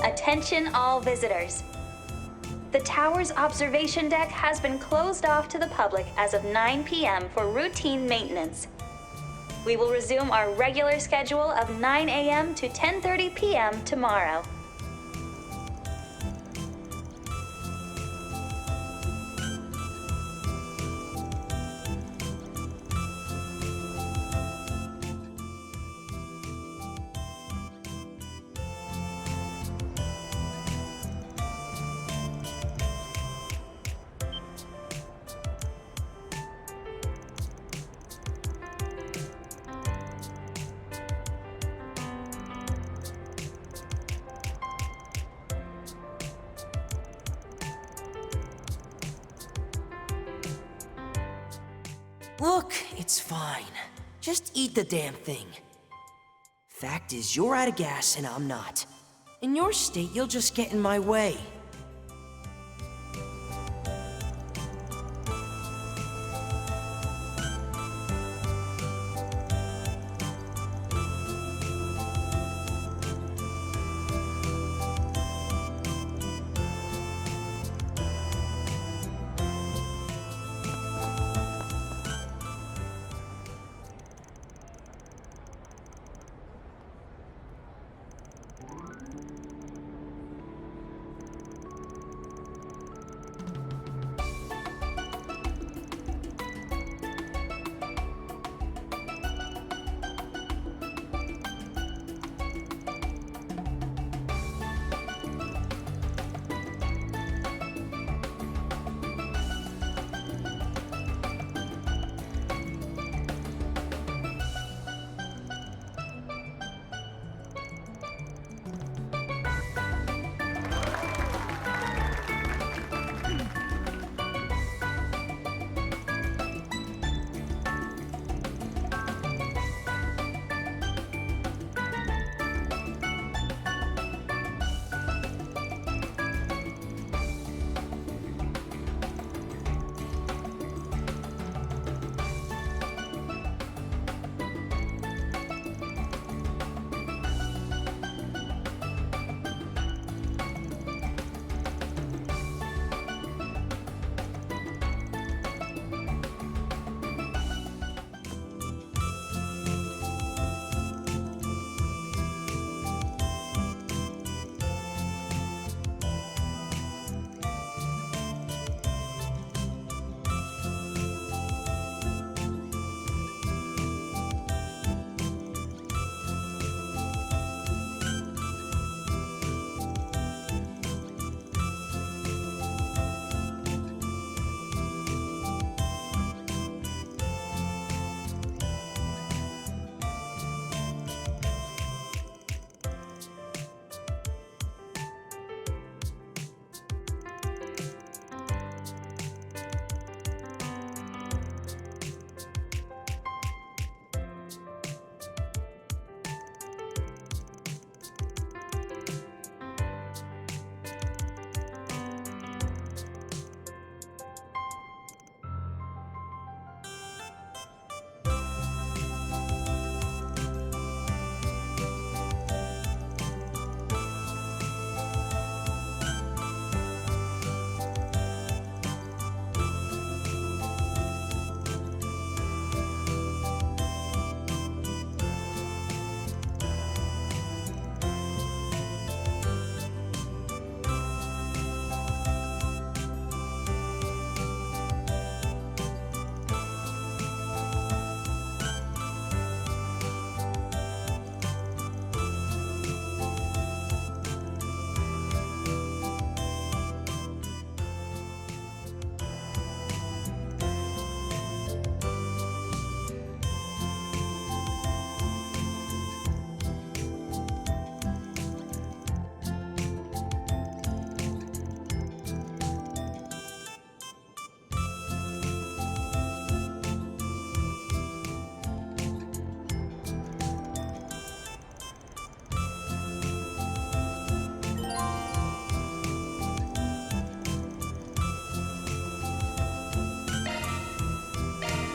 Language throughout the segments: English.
Attention all visitors. The tower's observation deck has been closed off to the public as of 9 p.m. for routine maintenance. We will resume our regular schedule of 9 a.m. to 10:30 p.m. tomorrow. Look, it's fine. Just eat the damn thing. Fact is, you're out of gas and I'm not. In your state, you'll just get in my way.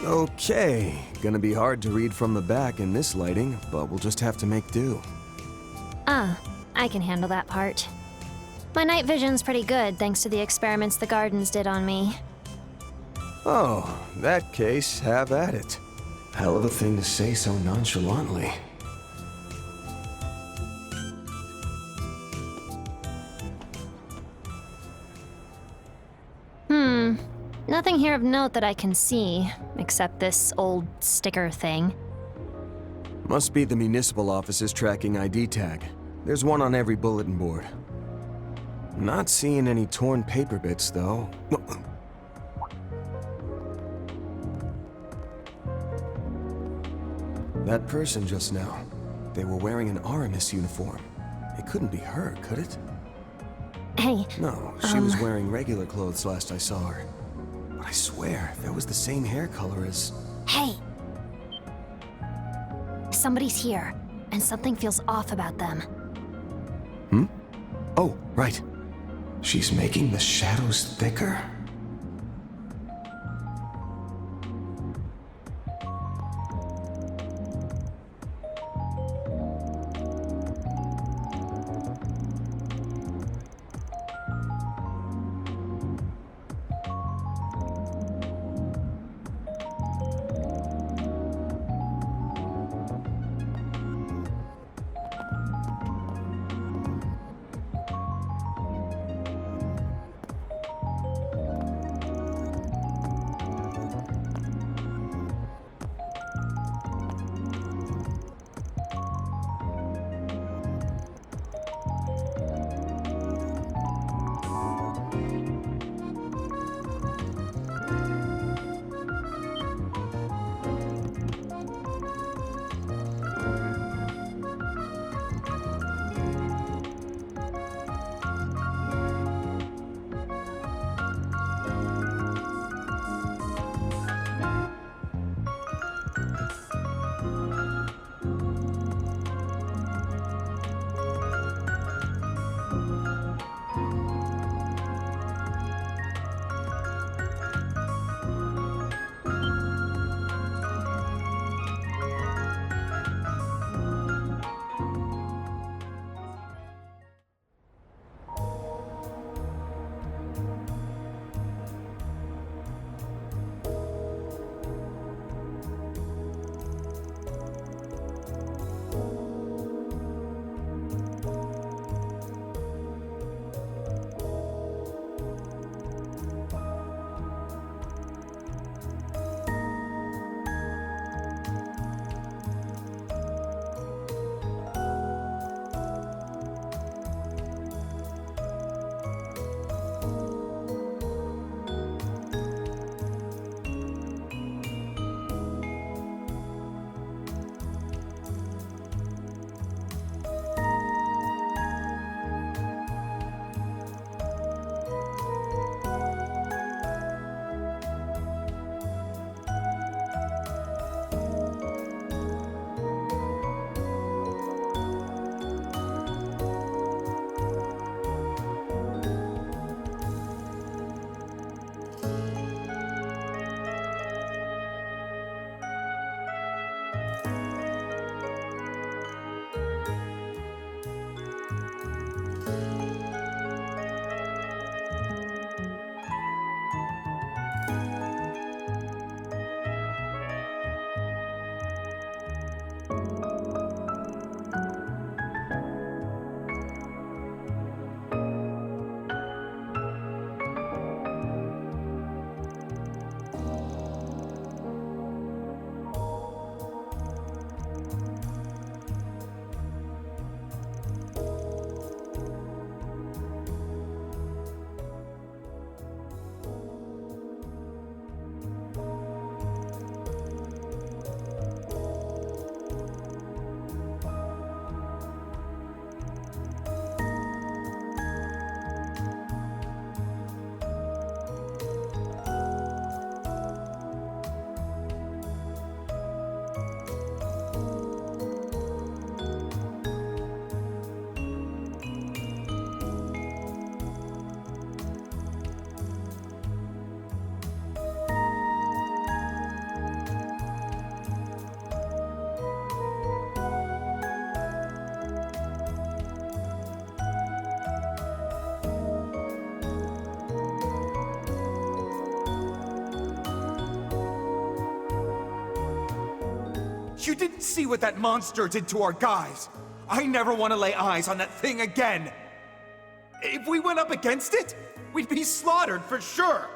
Okay, gonna be hard to read from the back in this lighting, but we'll just have to make do. Ah, I can handle that part. My night vision's pretty good thanks to the experiments the Gardens did on me. Oh, that case, have at it. Hell of a thing to say so nonchalantly. Nothing here of note that I can see, except this old sticker thing. Must be the municipal office's tracking ID tag. There's one on every bulletin board. Not seeing any torn paper bits, though. That person just now, they were wearing an Aramis uniform. It couldn't be her, could it? Hey. No, she was wearing regular clothes last I saw her. But I swear, that was the same hair color as... Hey! Somebody's here, and something feels off about them. Hmm? Oh, right. She's making the shadows thicker. You didn't see what that monster did to our guys. I never want to lay eyes on that thing again. If we went up against it, we'd be slaughtered for sure.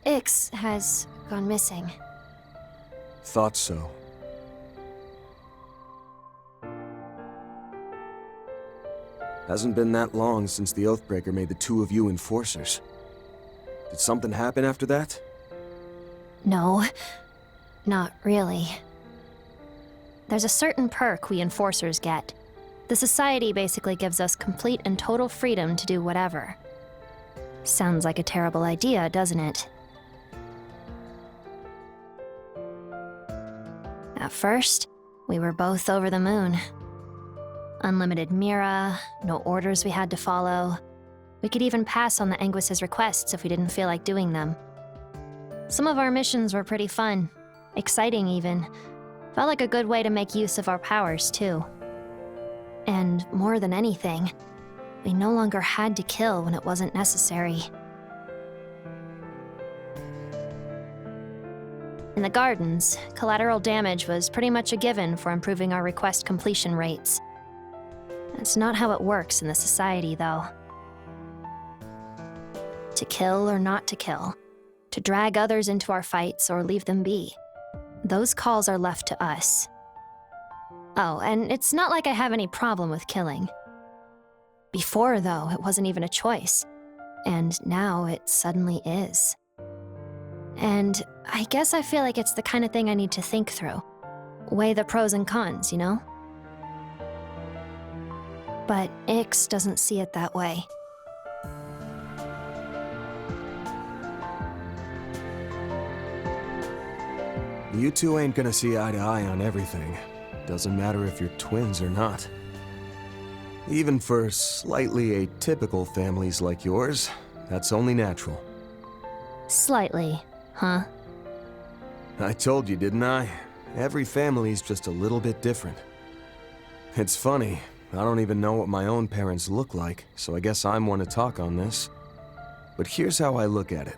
Ix has gone missing. Thought so. Hasn't been that long since the Oathbreaker made the two of you enforcers. Did something happen after that? No, not really. There's a certain perk we enforcers get. The society basically gives us complete and total freedom to do whatever. Sounds like a terrible idea, doesn't it? At first, we were both over the moon. Unlimited Mira, no orders we had to follow. We could even pass on the Anguis's requests if we didn't feel like doing them. Some of our missions were pretty fun, exciting even. Felt like a good way to make use of our powers, too. And more than anything, we no longer had to kill when it wasn't necessary. In the gardens, collateral damage was pretty much a given for improving our request completion rates. That's not how it works in the society, though. To kill or not to kill. To drag others into our fights or leave them be. Those calls are left to us. Oh, and it's not like I have any problem with killing. Before, though, it wasn't even a choice. And now it suddenly is. And I guess I feel like it's the kind of thing I need to think through. Weigh the pros and cons, you know? But Ix doesn't see it that way. You two ain't gonna see eye to eye on everything. Doesn't matter if you're twins or not. Even for slightly atypical families like yours, that's only natural. Slightly, huh? I told you, didn't I? Every family's just a little bit different. It's funny, I don't even know what my own parents look like, so I guess I'm one to talk on this. But here's how I look at it.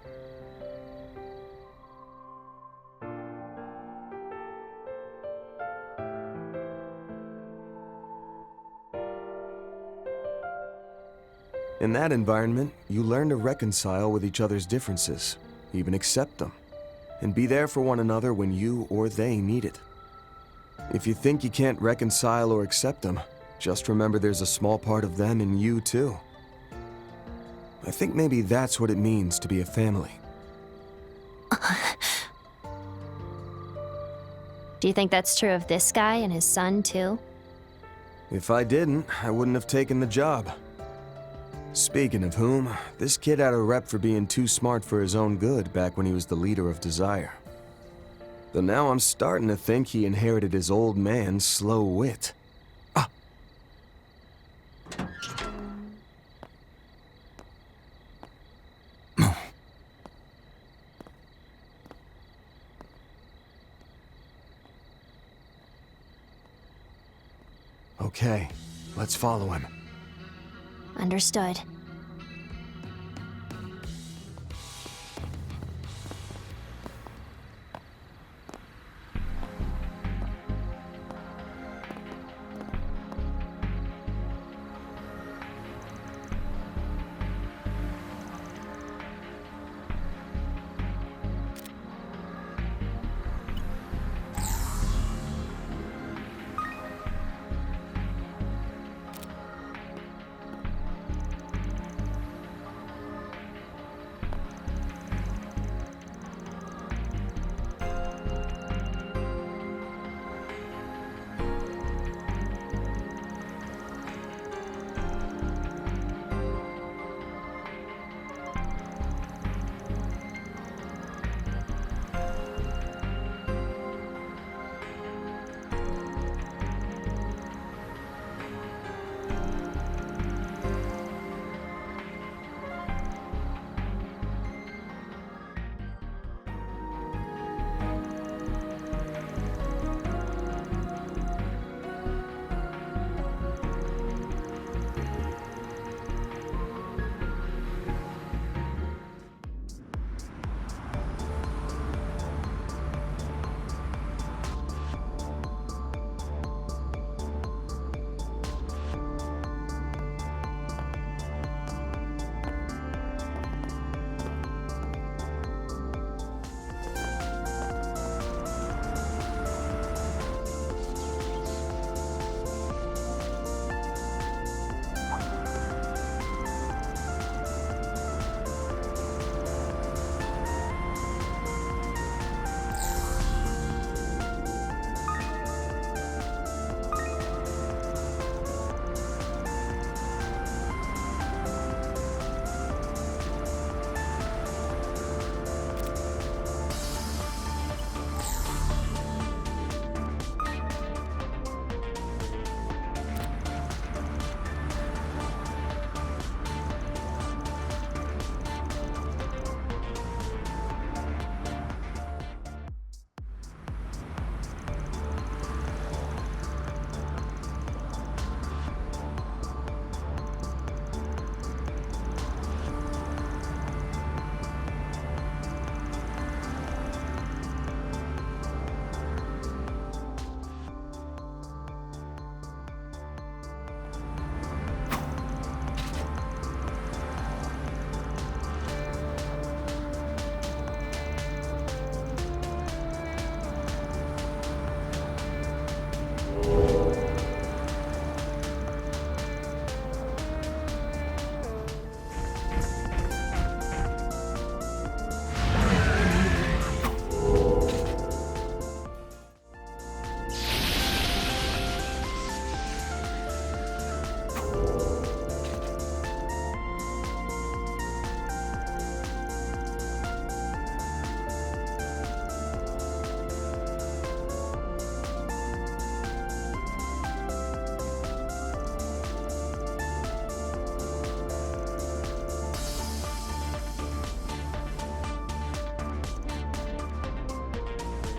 In that environment, you learn to reconcile with each other's differences, even accept them, and be there for one another when you or they need it. If you think you can't reconcile or accept them, just remember there's a small part of them in you too. I think maybe that's what it means to be a family. Do you think that's true of this guy and his son, too? If I didn't, I wouldn't have taken the job. Speaking of whom, this kid had a rep for being too smart for his own good back when he was the leader of Desire. Though now I'm starting to think he inherited his old man's slow wit. Ah! Okay, let's follow him. Understood.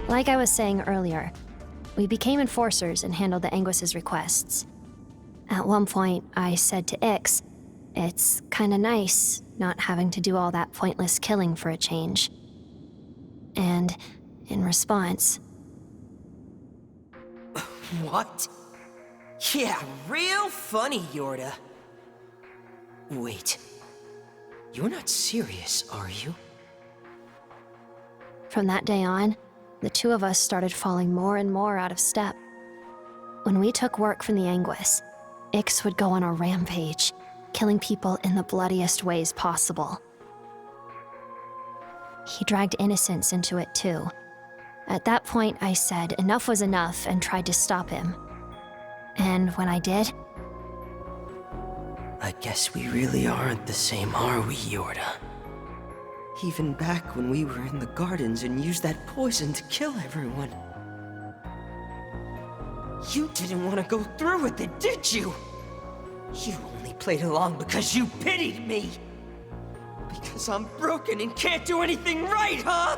Like I was saying earlier, we became enforcers and handled the Anguis's requests. At one point, I said to Ix, it's kinda nice not having to do all that pointless killing for a change. And in response... What? Yeah, real funny, Jorda. Wait. You're not serious, are you? From that day on, the two of us started falling more and more out of step. When we took work from the Anguis, Ix would go on a rampage, killing people in the bloodiest ways possible. He dragged innocents into it too. At that point, I said enough was enough and tried to stop him. And when I did... I guess we really aren't the same, are we, Jorda? Even back when we were in the gardens and used that poison to kill everyone. You didn't want to go through with it, did you? You only played along because you pitied me. Because I'm broken and can't do anything right, huh?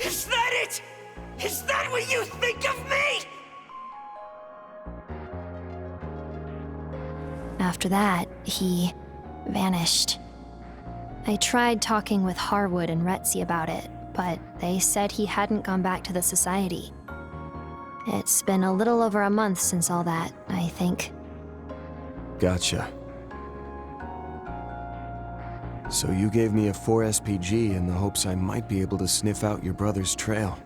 Is that it? Is that what you think of me? After that, he vanished. I tried talking with Harwood and Retzi about it, but they said he hadn't gone back to the Society. It's been a little over a month since all that, I think. Gotcha. So you gave me a 4 SPG in the hopes I might be able to sniff out your brother's trail.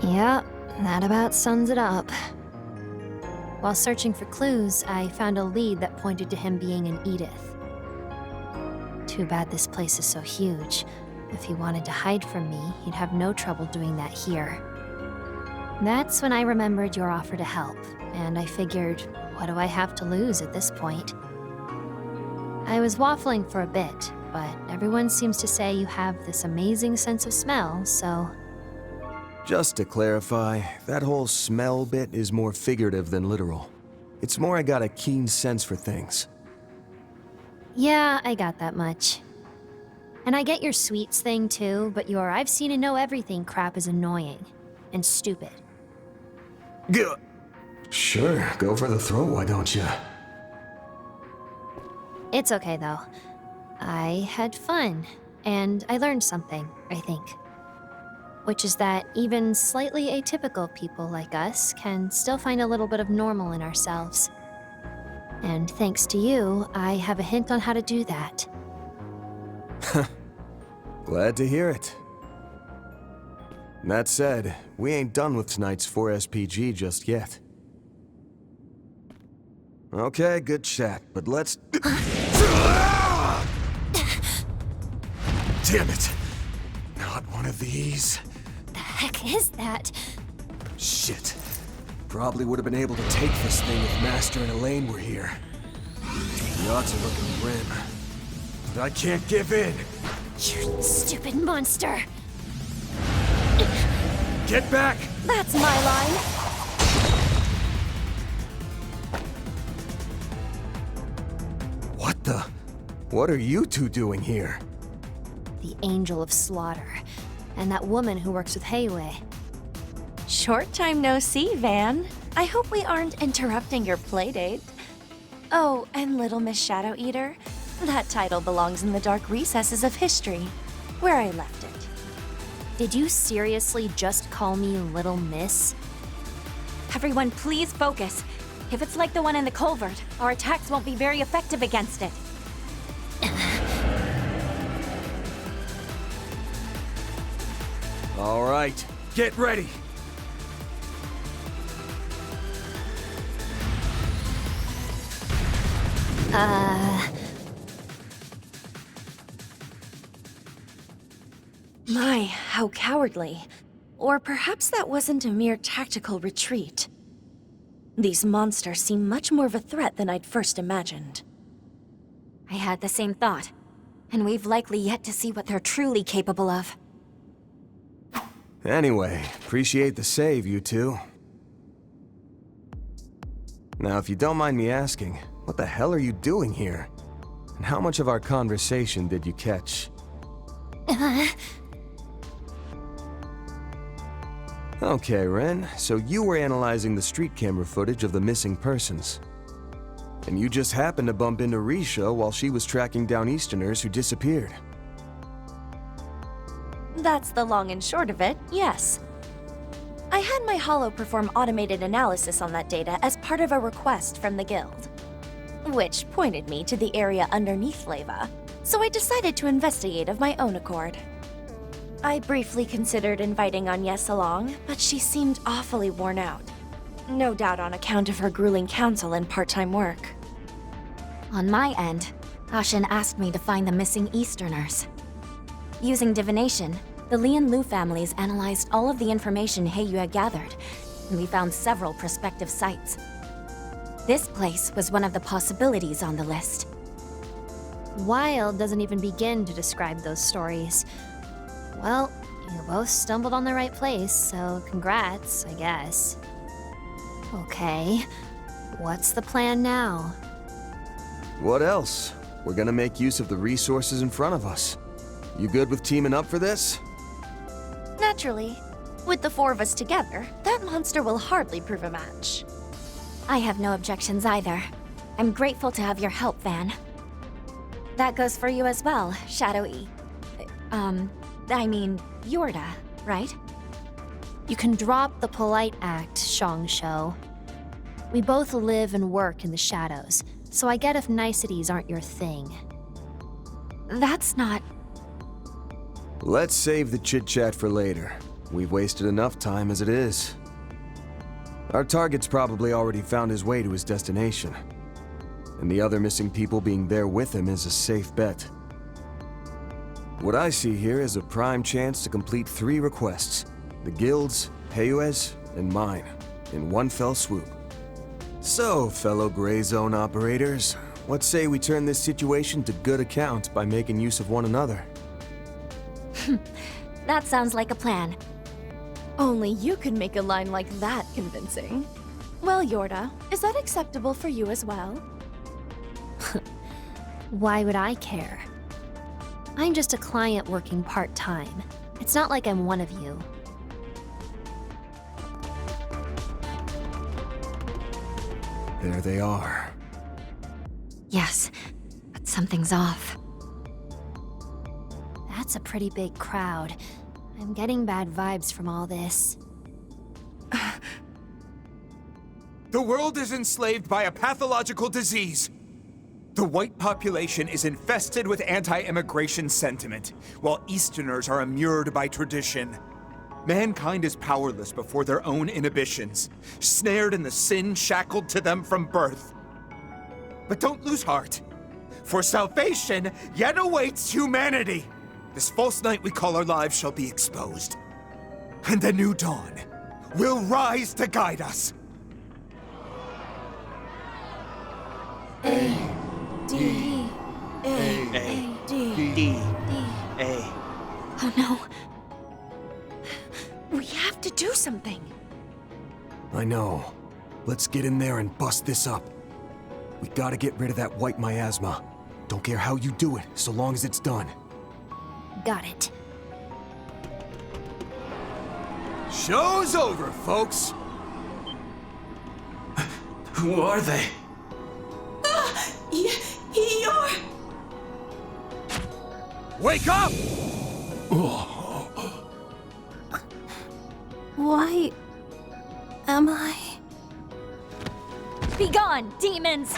Yep, that about sums it up. While searching for clues, I found a lead that pointed to him being in Edith. Too bad this place is so huge. If he wanted to hide from me, he'd have no trouble doing that here. That's when I remembered your offer to help, and I figured, what do I have to lose at this point? I was waffling for a bit, but everyone seems to say you have this amazing sense of smell, so... Just to clarify, that whole smell bit is more figurative than literal. It's more I got a keen sense for things. Yeah, I got that much. And I get your sweets thing too, but your I've seen and know everything crap is annoying. And stupid. Gah. Sure, go for the throat, why don't you? It's okay though. I had fun, and I learned something, I think. Which is that even slightly atypical people like us can still find a little bit of normal in ourselves. And thanks to you, I have a hint on how to do that. Glad to hear it. That said, we ain't done with tonight's 4 SPG just yet. Okay, good chat, but let's... Damn it! Not one of these. The heck is that? Shit. Probably would have been able to take this thing if Master and Elaine were here. The odds are looking grim. But I can't give in. You stupid monster! Get back! That's my line! What the? What are you two doing here? The Angel of Slaughter, and that woman who works with Heiwei. Short time no see, Van. I hope we aren't interrupting your playdate. Oh, and Little Miss Shadow Eater? That title belongs in the dark recesses of history, where I left it. Did you seriously just call me Little Miss? Everyone, please focus. If it's like the one in the culvert, our attacks won't be very effective against it. All right, get ready. My, how cowardly. Or perhaps that wasn't a mere tactical retreat. These monsters seem much more of a threat than I'd first imagined. I had the same thought, and we've likely yet to see what they're truly capable of. Anyway, appreciate the save, you two. Now, if you don't mind me asking, what the hell are you doing here? And how much of our conversation did you catch? Okay, Ren, so you were analyzing the street camera footage of the missing persons. And you just happened to bump into Risha while she was tracking down Easterners who disappeared. That's the long and short of it, yes. I had my holo perform automated analysis on that data as part of a request from the guild, which pointed me to the area underneath Lèvre, so I decided to investigate of my own accord. I briefly considered inviting Agnes along, but she seemed awfully worn out. No doubt on account of her grueling counsel and part-time work. On my end, Ashen asked me to find the missing Easterners. Using divination, the Li and Lu families analyzed all of the information Heyu had gathered, and we found several prospective sites. This place was one of the possibilities on the list. Wild doesn't even begin to describe those stories. Well, you both stumbled on the right place, so congrats, I guess. Okay, what's the plan now? What else? We're gonna make use of the resources in front of us. You good with teaming up for this? Naturally. With the four of us together, that monster will hardly prove a match. I have no objections either. I'm grateful to have your help, Van. That goes for you as well, Shadowy. Jorda, right? You can drop the polite act, Shongsho. We both live and work in the shadows, so I get if niceties aren't your thing. That's not... Let's save the chit-chat for later. We've wasted enough time as it is. Our target's probably already found his way to his destination. And the other missing people being there with him is a safe bet. What I see here is a prime chance to complete 3 requests. The guild's, Heyue's, and mine, in one fell swoop. So, fellow Gray Zone operators, what say we turn this situation to good account by making use of one another? That sounds like a plan. Only you could make a line like that convincing. Well, Jorda, is that acceptable for you as well? Why would I care? I'm just a client working part-time. It's not like I'm one of you. There they are. Yes, but something's off. That's a pretty big crowd. I'm getting bad vibes from all this. The world is enslaved by a pathological disease. The white population is infested with anti-immigration sentiment, while Easterners are immured by tradition. Mankind is powerless before their own inhibitions, snared in the sin shackled to them from birth. But don't lose heart, for salvation yet awaits humanity. This false night we call our lives shall be exposed, and the new dawn will rise to guide us. D. Oh no. We have to do something. I know. Let's get in there and bust this up. We gotta get rid of that white miasma. Don't care how you do it, so long as it's done. Got it. Show's over, folks. Who are they? You're... Wake up! Why am I... Be gone, demons!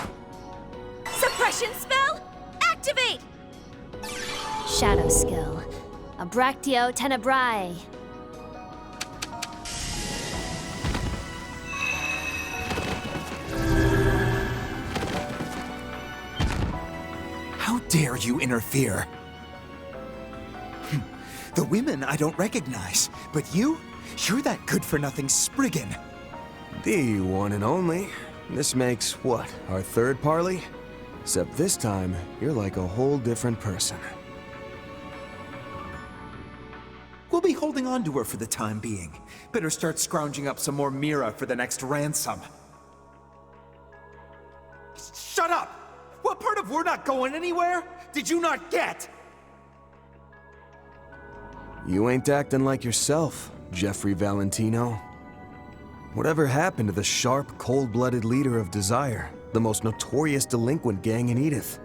Suppression spell, activate! Shadow skill. Abractio tenebrae. How dare you interfere? The women I don't recognize, but you're that good-for-nothing Spriggan. The one and only. This makes, what, our 3rd parley? Except this time, you're like a whole different person. We'll be holding on to her for the time being. Better start scrounging up some more Mira for the next ransom. Shut up! What part of we're not going anywhere did you not get? You ain't acting like yourself. Jeffrey Valentino? Whatever happened to the sharp, cold-blooded leader of Desire, the most notorious delinquent gang in Edith?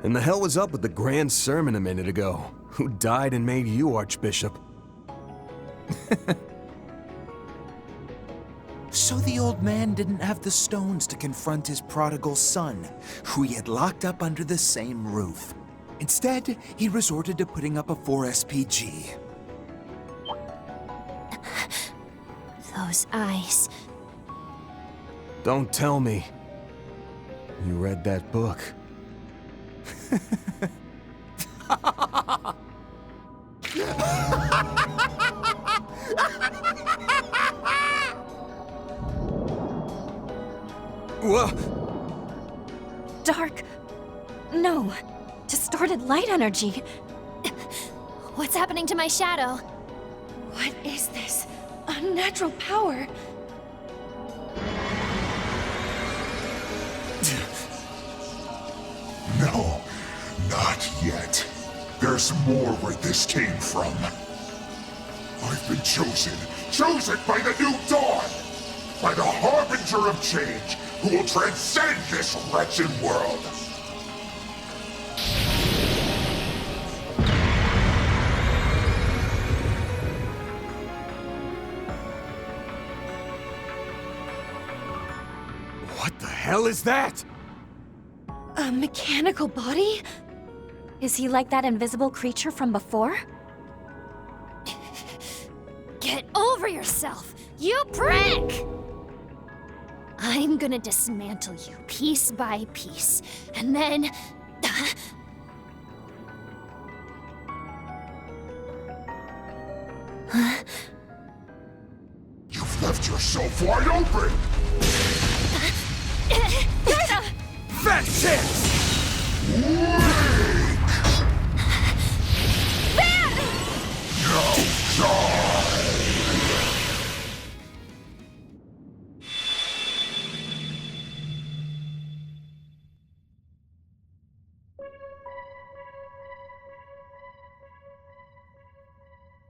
And the hell was up with the grand sermon a minute ago? Who died and made you Archbishop? So the old man didn't have the stones to confront his prodigal son, who he had locked up under the same roof. Instead, he resorted to putting up a 4SPG. Those eyes. Don't tell me. You read that book. Whoa! Dark. No. Distorted light energy. What's happening to my shadow? What is this? Unnatural power. No, not yet. There's more where this came from. I've been chosen by the new dawn! By the harbinger of change, who will transcend this wretched world! What the hell is that? A mechanical body? Is he like that invisible creature from before? Get over yourself, you prick! I'm gonna dismantle you piece by piece, and then... You've left yourself wide open! Fat chance! Now die!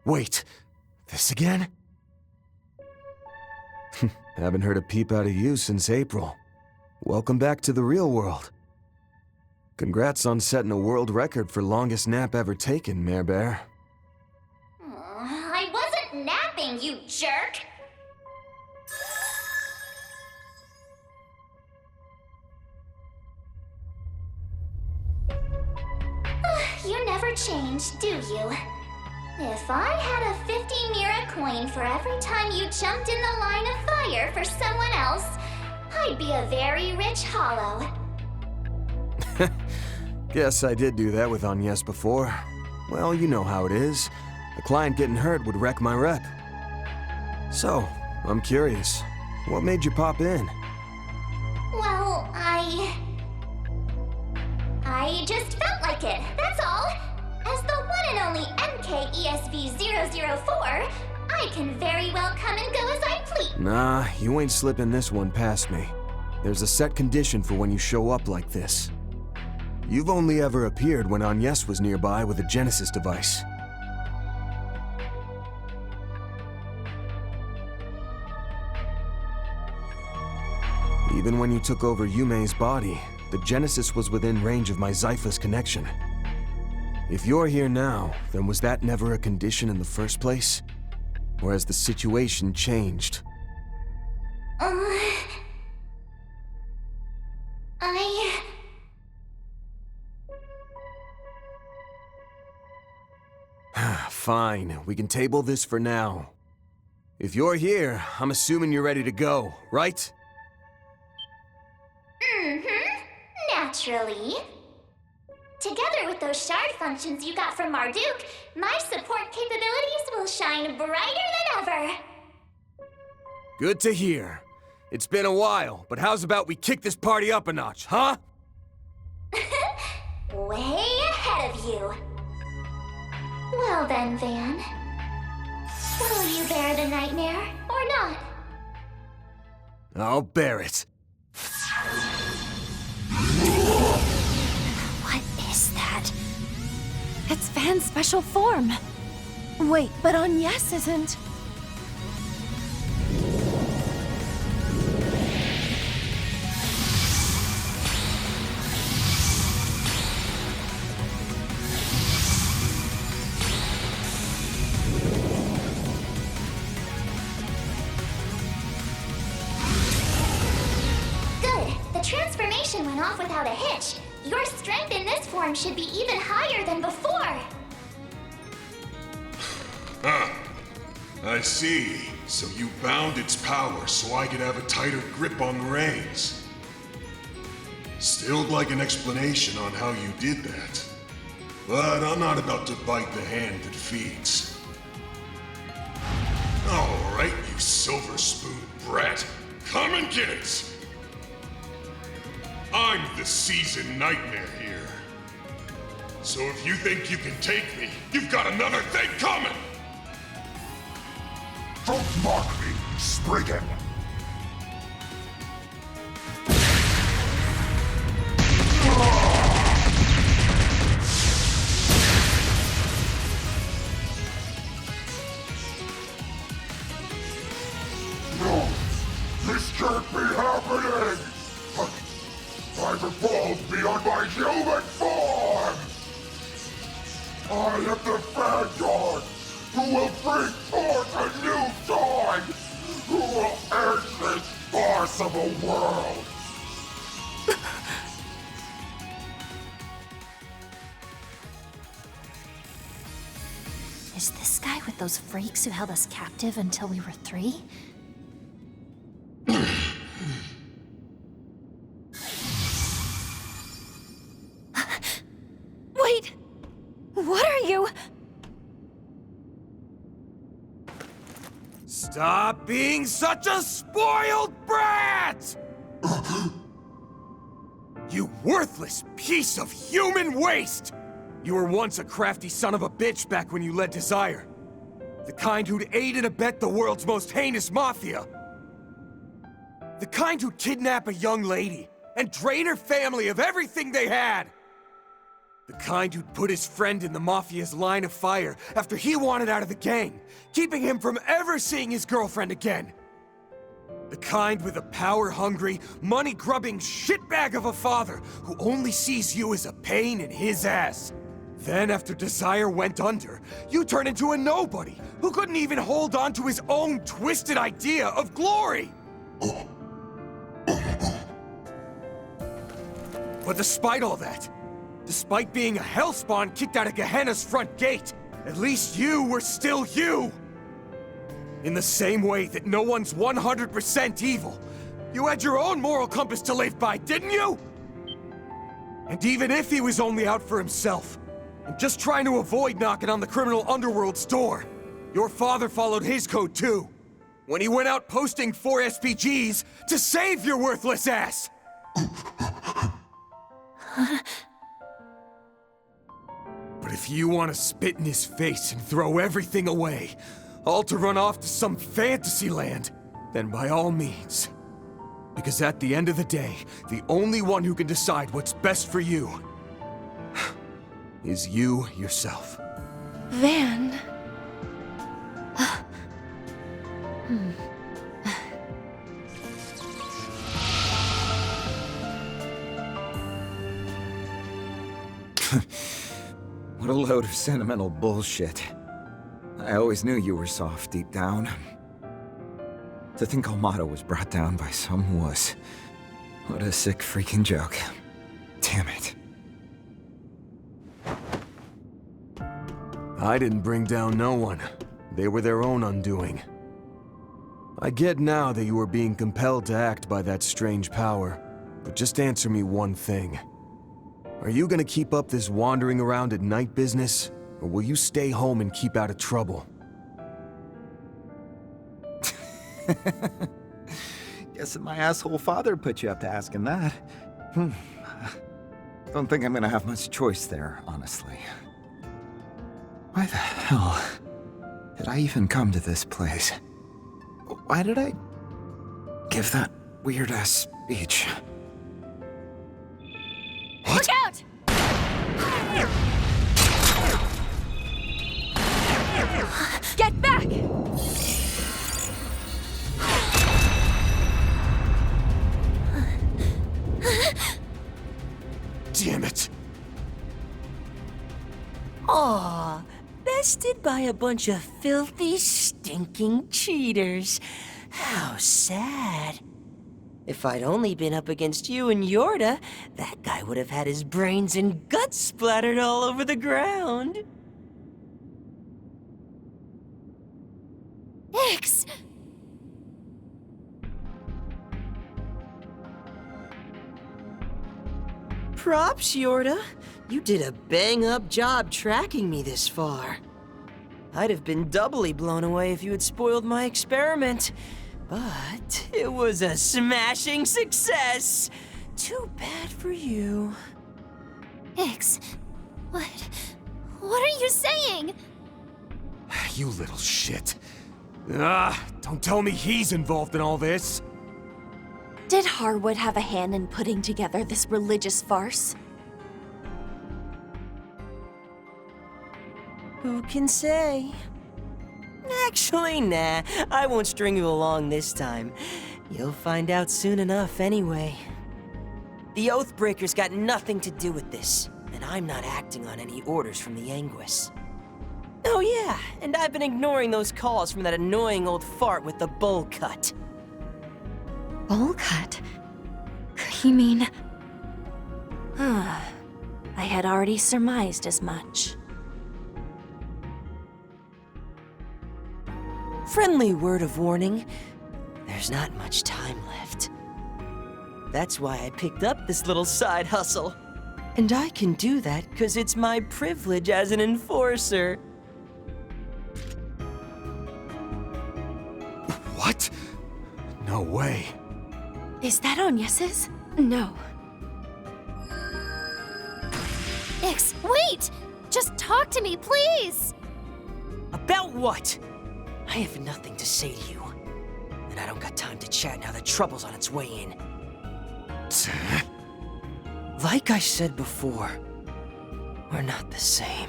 Wait, this again? Haven't heard a peep out of you since April. Welcome back to the real world. Congrats on setting a world record for longest nap ever taken, Mare Bear. I wasn't napping, you jerk! You never change, do you? If I had a 50 Mira coin for every time you jumped in the line of fire for someone else, I'd be a very rich hollow. Guess I did do that with Agnes before. Well, you know how it is. A client getting hurt would wreck my rep. So, I'm curious. What made you pop in? Well, I just felt like it, that's all. As the one and only MKESV004, I can very well come and go as I please. Nah, you ain't slipping this one past me. There's a set condition for when you show up like this. You've only ever appeared when Agnes was nearby with a Genesis device. Even when you took over Yume's body, the Genesis was within range of my Zypha's connection. If you're here now, then was that never a condition in the first place? Or has the situation changed? Fine, we can table this for now. If you're here, I'm assuming you're ready to go, right? Naturally. Together with those shard functions you got from Marduk, my support capabilities will shine brighter than ever. Good to hear. It's been a while, but how's about we kick this party up a notch, huh? Way ahead of you. Well then, Van. Will you bear the nightmare, or not? I'll bear it. What is that? It's Van's special form. Wait, but Agnes isn't. off without a hitch. Your strength in this form should be even higher than before. I see. So you bound its power so I could have a tighter grip on the reins. Still like an explanation on how you did that. But I'm not about to bite the hand that feeds. Alright, you silver spoon brat. Come and get it! I'm the seasoned nightmare here. So if you think you can take me, you've got another thing coming! Don't mock me, Spriggan! No! This can't be happening! I've evolved beyond my human form! I am the Vanguard, who will bring forth a new dawn! Who will end this farce of a world! Is this guy with those freaks who held us captive until we were 3? Wait! What are you? Stop being such a spoiled brat! You worthless piece of human waste! You were once a crafty son of a bitch back when you led Desire. The kind who'd aid and abet the world's most heinous mafia. The kind who'd kidnap a young lady and drain her family of everything they had. The kind who'd put his friend in the Mafia's line of fire after he wanted out of the gang, keeping him from ever seeing his girlfriend again. The kind with a power-hungry, money-grubbing shitbag of a father who only sees you as a pain in his ass. Then after Desire went under, you turn into a nobody who couldn't even hold on to his own twisted idea of glory! But despite all that, despite being a hellspawn kicked out of Gehenna's front gate, at least you were still you! In the same way that no one's 100% evil, you had your own moral compass to live by, didn't you? And even if he was only out for himself, and just trying to avoid knocking on the criminal underworld's door, your father followed his code too, when he went out posting 4 SPGs to save your worthless ass! But if you want to spit in his face and throw everything away, all to run off to some fantasy land, then by all means. Because at the end of the day, the only one who can decide what's best for you is you yourself. Van... What a load of sentimental bullshit. I always knew you were soft deep down. To think Almada was brought down by some wuss. What a sick freaking joke. Damn it. I didn't bring down no one. They were their own undoing. I get now that you were being compelled to act by that strange power, but just answer me one thing. Are you gonna keep up this wandering around at night business, or will you stay home and keep out of trouble? Guessing my asshole father put you up to asking that. Don't think I'm gonna have much choice there, honestly. Why the hell did I even come to this place? Why did I give that weird-ass speech? Look out! Get back! Damn it! Aw, bested by a bunch of filthy, stinking cheaters. How sad. If I'd only been up against you and Jorda, that guy would have had his brains and guts splattered all over the ground. Ix! Props, Jorda. You did a bang-up job tracking me this far. I'd have been doubly blown away if you had spoiled my experiment. But it was a smashing success. Too bad for you. Ix, what are you saying? You little shit. Don't tell me he's involved in all this. Did Harwood have a hand in putting together this religious farce? Who can say? Actually, nah. I won't string you along this time. You'll find out soon enough anyway. The Oathbreakers got nothing to do with this, and I'm not acting on any orders from the Anguis. Oh yeah, and I've been ignoring those calls from that annoying old fart with the bowl cut. Bowl cut? You mean... I had already surmised as much. Friendly word of warning, there's not much time left. That's why I picked up this little side hustle. And I can do that because it's my privilege as an enforcer. What? No way. Is that Agnes's? No. Ix, wait! Just talk to me, please! About what? I have nothing to say to you. And I don't got time to chat now that trouble's on its way in. Like I said before, we're not the same.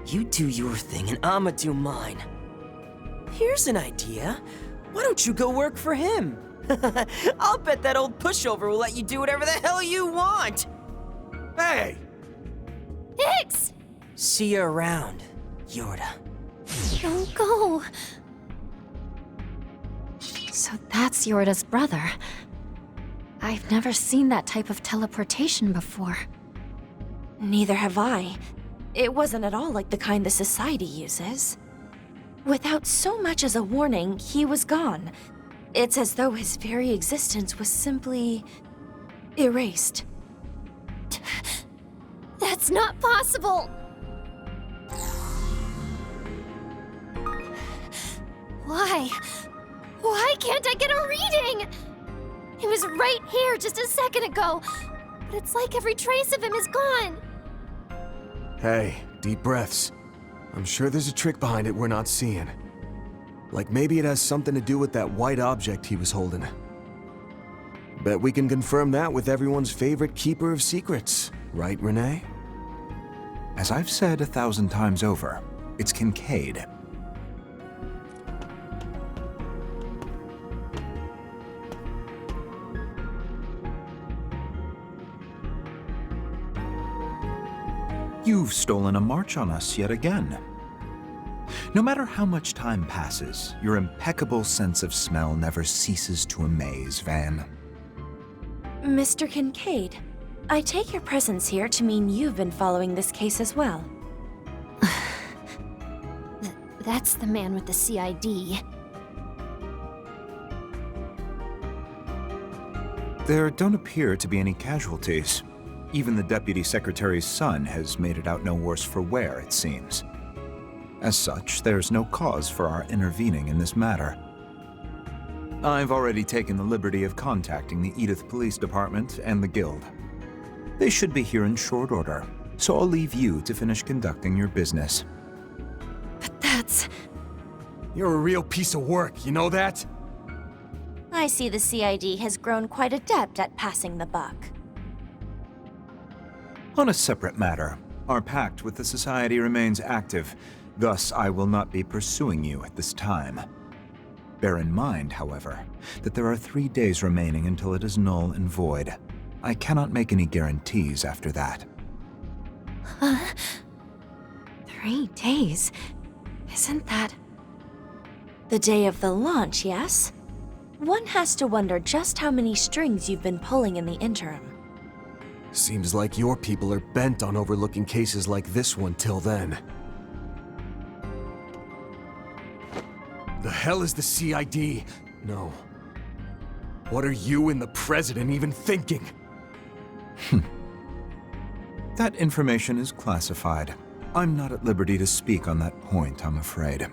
You do your thing and I'ma do mine. Here's an idea. Why don't you go work for him? I'll bet that old pushover will let you do whatever the hell you want. Hey! Ix! See you around, Jorda. Don't go. So that's Jorda's brother. I've never seen that type of teleportation before. Neither have I. It wasn't at all like the kind the Society uses. Without so much as a warning, he was gone. It's as though his very existence was simply... erased. That's not possible! Why? Why can't I get a reading? He was right here just a second ago, but it's like every trace of him is gone. Hey, deep breaths. I'm sure there's a trick behind it we're not seeing. Like maybe it has something to do with that white object he was holding. Bet we can confirm that with everyone's favorite keeper of secrets, right, Renee? As I've said 1,000 times over, it's Kincaid. You've stolen a march on us yet again. No matter how much time passes, your impeccable sense of smell never ceases to amaze, Van. Mr. Kincaid, I take your presence here to mean you've been following this case as well. That's the man with the CID. There don't appear to be any casualties. Even the Deputy Secretary's son has made it out no worse for wear, it seems. As such, there's no cause for our intervening in this matter. I've already taken the liberty of contacting the Edith Police Department and the Guild. They should be here in short order, so I'll leave you to finish conducting your business. But that's... You're a real piece of work, you know that? I see the CID has grown quite adept at passing the buck. On a separate matter, our pact with the Society remains active, thus I will not be pursuing you at this time. Bear in mind, however, that there are 3 days remaining until it is null and void. I cannot make any guarantees after that. Huh? 3 days? Isn't that... The day of the launch, yes? one has to wonder just how many strings you've been pulling in the interim. Seems like your people are bent on overlooking cases like this one till then. The hell is the CID? No. What are you and the President even thinking? That information is classified. I'm not at liberty to speak on that point, I'm afraid.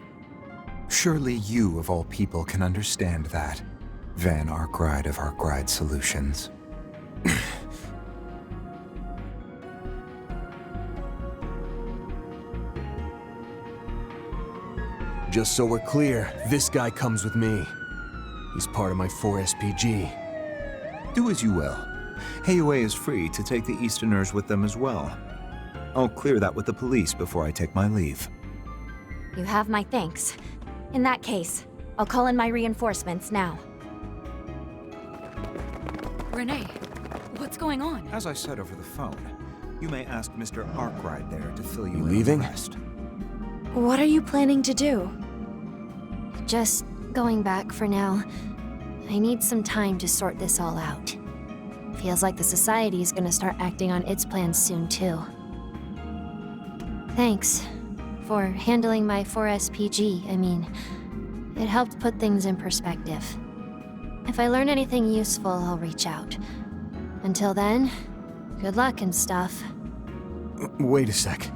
Surely you, of all people, can understand that. Van Arkwright of Arkwright Solutions. Just so we're clear, this guy comes with me. He's part of my 4SPG. Do as you will. Heiyue is free to take the Easterners with them as well. I'll clear that with the police before I take my leave. You have my thanks. In that case, I'll call in my reinforcements now. Renee, what's going on? As I said over the phone, you may ask Mr. Arkwright there to fill you You in leaving? on the rest. What are you planning to do? Just going back for now. I need some time to sort this all out. Feels like the Society is gonna start acting on its plans soon, too. Thanks for handling my 4SPG. I mean, it helped put things in perspective. If I learn anything useful, I'll reach out. Until then, good luck and stuff. Wait a sec.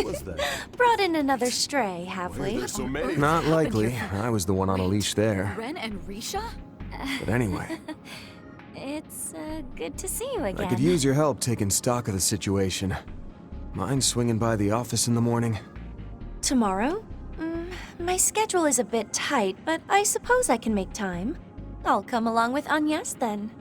What's that? Brought in another stray, have we? There's so many. Not likely. I was the one on a leash there. Ren and Risha? But anyway, It's good to see you again. I could use your help taking stock of the situation. Mind swinging by the office in the morning? Tomorrow? My schedule is a bit tight, but I suppose I can make time. I'll come along with Agnes then.